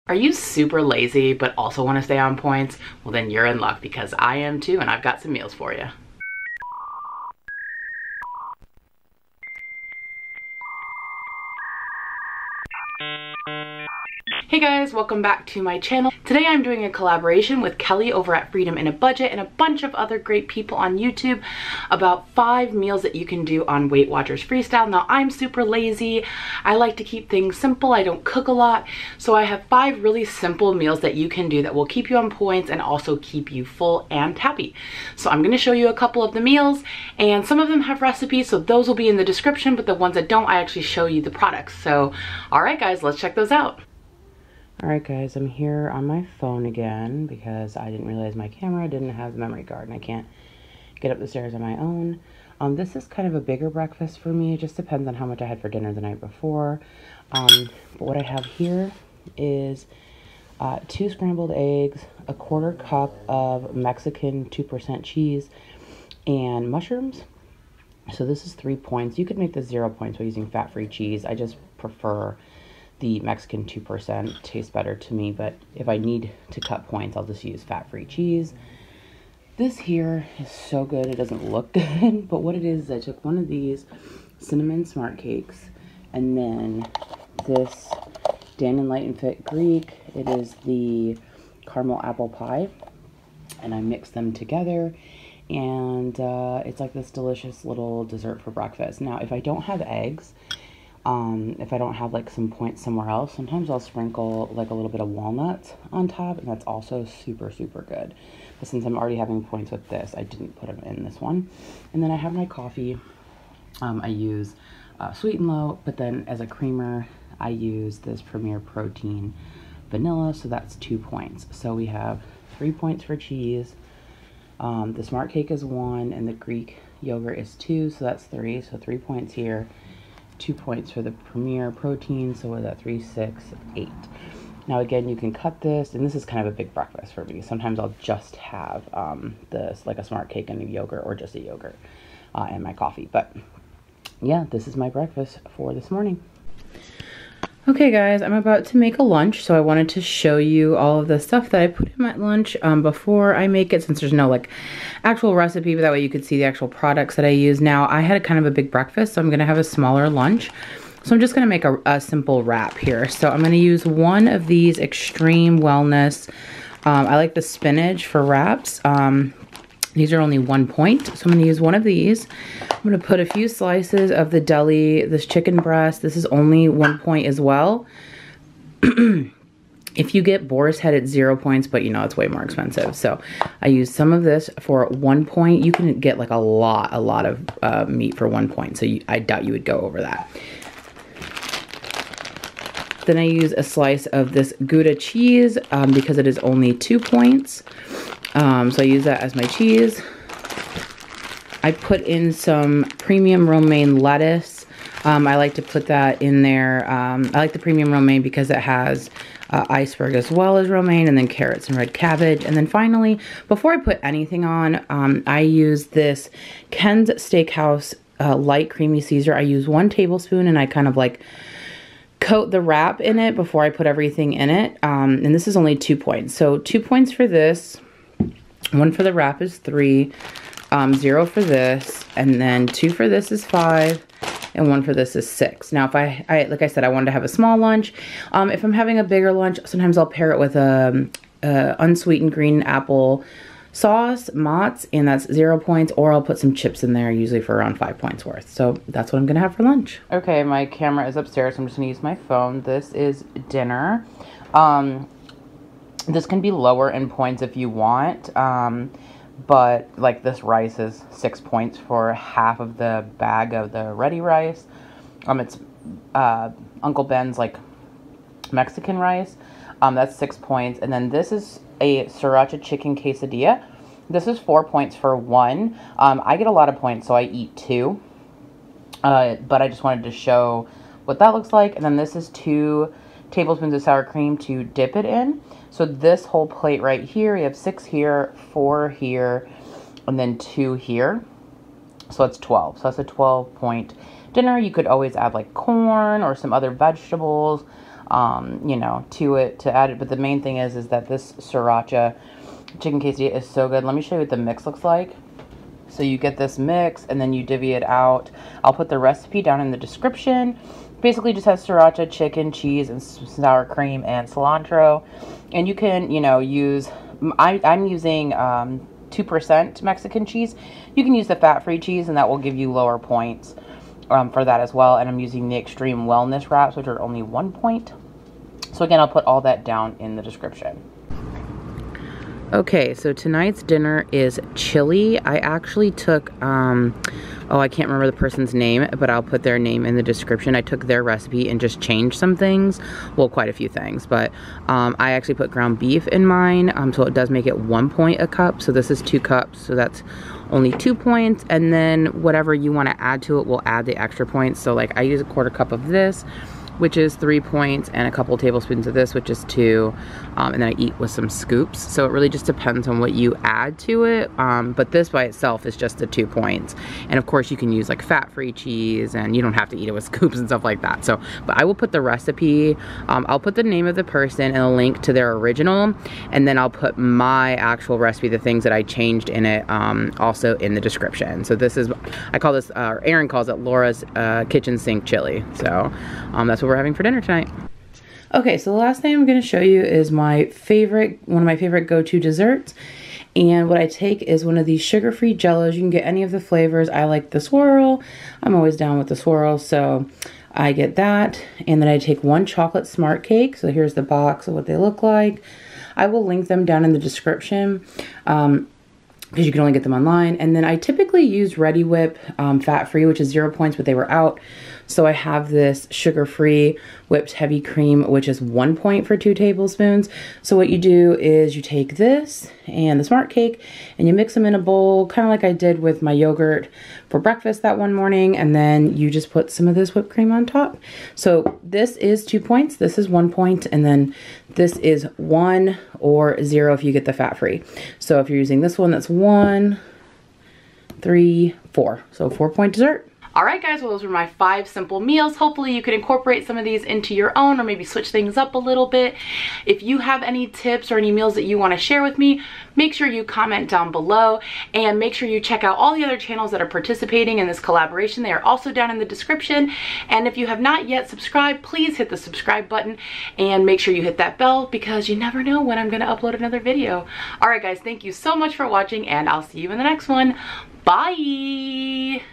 Are you super lazy but also want to stay on points? Well, then you're in luck, because I am too, and I've got some meals for you. Hey guys, welcome back to my channel. Today I'm doing a collaboration with Kelly over at Freedom in a Budget and a bunch of other great people on YouTube about 5 meals that you can do on Weight Watchers Freestyle. Now, I'm super lazy. I like to keep things simple. I don't cook a lot. So I have 5 really simple meals that you can do that will keep you on points and also keep you full and happy. So I'm going to show you a couple of the meals, and some of them have recipes, so those will be in the description, but the ones that don't, I actually show you the products. So, all right guys, let's check those out. Alright guys, I'm here on my phone again because I didn't realize my camera didn't have the memory card and I can't get up the stairs on my own. This is kind of a bigger breakfast for me. It just depends on how much I had for dinner the night before. But what I have here is 2 scrambled eggs, a 1/4 cup of Mexican 2% cheese, and mushrooms. So this is 3 points. You could make this 0 points by using fat-free cheese. I just prefer the Mexican 2%, tastes better to me, but if I need to cut points, I'll just use fat-free cheese. This here is so good. It doesn't look good, but what it is I took one of these cinnamon smart cakes, and then this Dan and Light and Fit Greek. It is the caramel apple pie, and I mixed them together, and it's like this delicious little dessert for breakfast. Now, if I don't have eggs, if I don't have like some points somewhere else, sometimes I'll sprinkle like a little bit of walnuts on top, and that's also super, super good. But since I'm already having points with this, I didn't put them in this one. And then I have my coffee. I use Sweet and Low, but then as a creamer, I use this Premier Protein Vanilla, so that's 2 points. So we have 3 points for cheese. The Smart Cake is 1, and the Greek yogurt is 2, so that's 3. So 3 points here. 2 points for the Premier Protein, so what is that, 3, 6, 8. Now again, you can cut this, and this is kind of a big breakfast for me. Sometimes I'll just have this, like a Smart Cake and a yogurt, or just a yogurt and my coffee. But yeah, this is my breakfast for this morning. Okay guys, I'm about to make a lunch, so I wanted to show you all of the stuff that I put in my lunch before I make it, since there's no like actual recipe, but that way you could see the actual products that I use. Now, I had a kind of a big breakfast, so I'm gonna have a smaller lunch. So I'm just gonna make a simple wrap here. So I'm gonna use one of these Extreme Wellness. I like the spinach for wraps. These are only 1 point, so I'm going to use one of these. I'm going to put a few slices of the deli, this chicken breast. This is only 1 point as well. If you get boar's head, it's 0 points, but you know, it's way more expensive. So I use some of this for 1 point. You can get like a lot of meat for 1 point, so I doubt you would go over that. Then I use a slice of this Gouda cheese because it is only 2 points. So I use that as my cheese. I put in some premium romaine lettuce. I like to put that in there. I like the premium romaine because it has iceberg as well as romaine, and then carrots and red cabbage. And then finally, before I put anything on, I use this Ken's Steakhouse light creamy Caesar. I use 1 tablespoon, and I kind of like coat the wrap in it before I put everything in it. And this is only 2 points. So 2 points for this. 1 for the wrap is 3, 0 for this, and then 2 for this is 5, and 1 for this is 6. Now, if I like I said, I wanted to have a small lunch. If I'm having a bigger lunch, sometimes I'll pair it with a unsweetened green apple sauce, Mott's, and that's 0 points, or I'll put some chips in there, usually for around 5 points worth. So that's what I'm gonna have for lunch. Okay, my camera is upstairs, so I'm just gonna use my phone. This is dinner. This can be lower in points if you want, but like this rice is 6 points for half of the bag of the ready rice. It's Uncle Ben's like Mexican rice. That's 6 points. And then this is a sriracha chicken quesadilla. This is 4 points for 1. I get a lot of points, so I eat 2. But I just wanted to show what that looks like. And then this is 2 tablespoons of sour cream to dip it in. So this whole plate right here, you have 6 here, 4 here, and then 2 here. So that's 12. So that's a 12-point dinner. You could always add like corn or some other vegetables. you know, to it to add it. But the main thing is that this sriracha chicken quesadilla is so good. Let me show you what the mix looks like. So you get this mix and then you divvy it out. I'll put the recipe down in the description. Basically just has sriracha, chicken, cheese, and sour cream and cilantro. And you can, you know, use, I'm using 2% Mexican cheese. You can use the fat-free cheese and that will give you lower points for that as well. And I'm using the extreme wellness wraps, which are only 1 point. So again, I'll put all that down in the description. Okay, so tonight's dinner is chili. I actually took, oh, I can't remember the person's name, but I'll put their name in the description. I took their recipe and just changed some things. Well, quite a few things, but I actually put ground beef in mine, so it does make it 1 point a cup. So this is 2 cups, so that's only 2 points. And then whatever you want to add to it, we'll add the extra points. So like I use a 1/4 cup of this, which is 3 points, and a couple tablespoons of this, which is 2, and then I eat with some scoops. So it really just depends on what you add to it, but this by itself is just the 2 points. And of course you can use like fat-free cheese, and you don't have to eat it with scoops and stuff like that. So, but I will put the recipe, I'll put the name of the person and a link to their original, and then I'll put my actual recipe, the things that I changed in it, also in the description. So this is, I call this, Aaron calls it Laura's kitchen sink chili. So that's what we're having for dinner tonight. Okay, so the last thing I'm going to show you is my favorite, one of my favorite go-to desserts. And what I take is one of these sugar-free jellos. You can get any of the flavors. I like the swirl. I'm always down with the swirl, so I get that. And then I take 1 chocolate smart cake. So here's the box of what they look like. I will link them down in the description, because you can only get them online. And then I typically use Ready Whip fat-free, which is 0 points, but they were out. So I have this sugar-free whipped heavy cream, which is 1 point for 2 tablespoons. So what you do is you take this and the smart cake and you mix them in a bowl, kind of like I did with my yogurt for breakfast that one morning. And then you just put some of this whipped cream on top. So this is 2 points, this is 1 point, and then this is 1 or 0 if you get the fat-free. So if you're using this one, that's 1, 3, 4. So 4-point dessert. Alright guys, well those were my 5 simple meals. Hopefully you could incorporate some of these into your own, or maybe switch things up a little bit. If you have any tips or any meals that you want to share with me, make sure you comment down below, and make sure you check out all the other channels that are participating in this collaboration. They are also down in the description. And if you have not yet subscribed, please hit the subscribe button and make sure you hit that bell, because you never know when I'm going to upload another video. Alright guys, thank you so much for watching, and I'll see you in the next one. Bye!